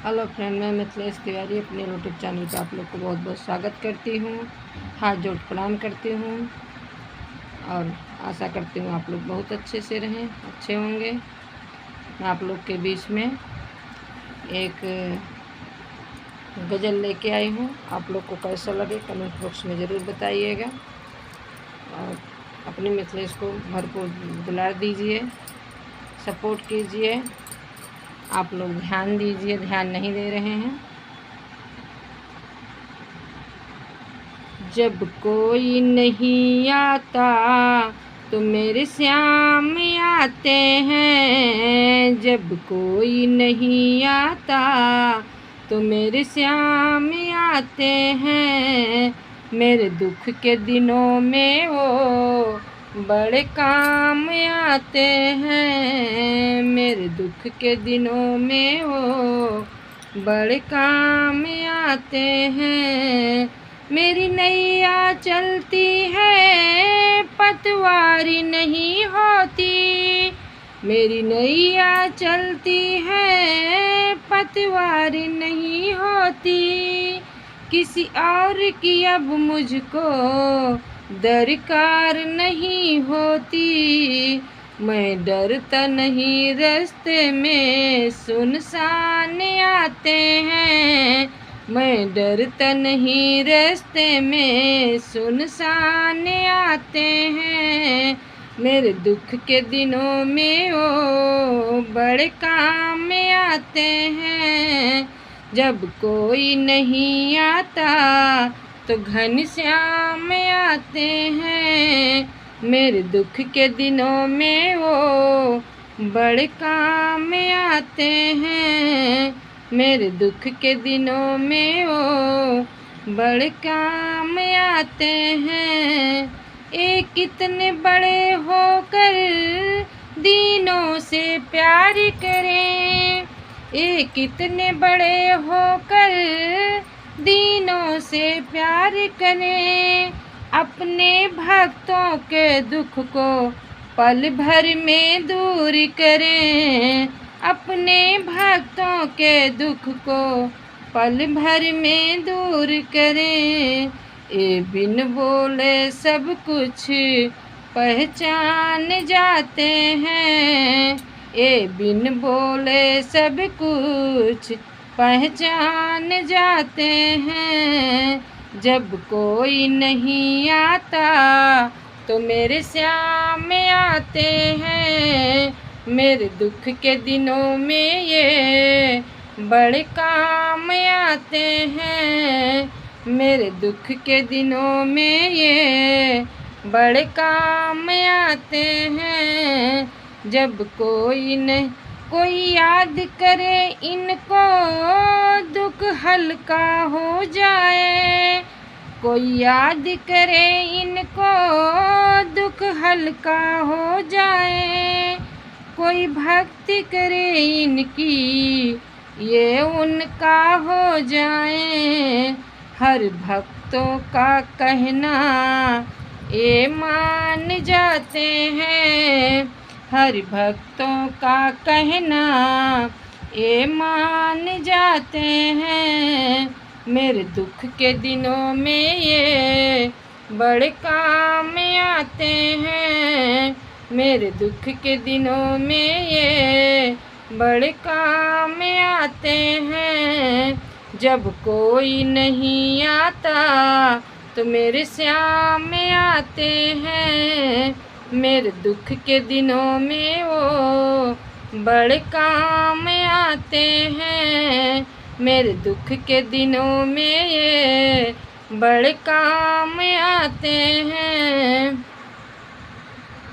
Hello friend, मैं मिथिलेश तिवारी अपने YouTube channel पर आप लोग को बहुत बहुत स्वागत करती हूँ। हाथ जोड़ प्रणाम करती हूँ और आशा करती हूँ आप लोग बहुत अच्छे से रहें, अच्छे होंगे। मैं आप लोग के बीच में एक गज़ल लेके आई हूँ। आप लोग को कैसा लगे कमेंट बॉक्स में ज़रूर बताइएगा और अपने मिथिलेश को भरपूर दुलार दीजिए, सपोर्ट कीजिए। आप लोग ध्यान दीजिए, ध्यान नहीं दे रहे हैं। जब कोई नहीं आता तो मेरे श्याम आते हैं। जब कोई नहीं आता तो मेरे श्याम आते हैं। मेरे दुख के दिनों में वो बड़े काम आते हैं। मेरे दुख के दिनों में वो बड़े काम आते हैं। मेरी नैया चलती है पतवारी नहीं होती। मेरी नैया चलती है पतवारी नहीं होती। किसी और की अब मुझको दरकार नहीं होती। मैं डरता नहीं, रास्ते में सुनसान आते हैं। मैं डरता नहीं, रास्ते में सुनसान आते हैं। मेरे दुख के दिनों में वो बड़े काम आते हैं। जब कोई नहीं आता तो घनश्याम आते हैं। मेरे दुख के दिनों में वो बड़े काम आते हैं। मेरे दुख के दिनों में वो बड़े काम आते हैं। ये कितने बड़े होकर दीनों से प्यार करें। ये कितने बड़े होकर दीनों से प्यार करें। अपने भक्तों के दुख को पल भर में दूर करें। अपने भक्तों के दुख को पल भर में दूर करें। ये बिन बोले सब कुछ पहचान जाते हैं। ये बिन बोले सब कुछ पहचान जाते हैं। जब कोई नहीं आता तो मेरे श्याम आते हैं। मेरे दुख के दिनों में ये बड़े काम आते हैं। मेरे दुख के दिनों में ये बड़े काम आते हैं। जब कोई याद करे इनको दुख हल्का हो जाए। कोई याद करे इनको दुख हल्का हो जाए। कोई भक्ति करे इनकी ये उनका हो जाए। हर भक्तों का कहना ये मान जाते हैं। हर भक्तों का कहना ये मान जाते हैं। मेरे दुख के दिनों में ये बड़े काम आते हैं। मेरे दुख के दिनों में ये बड़े काम आते हैं। जब कोई नहीं आता तो मेरे श्याम आते हैं। मेरे दुख के दिनों में वो बड़े काम आते हैं। मेरे दुख के दिनों में ये बड़े काम आते हैं।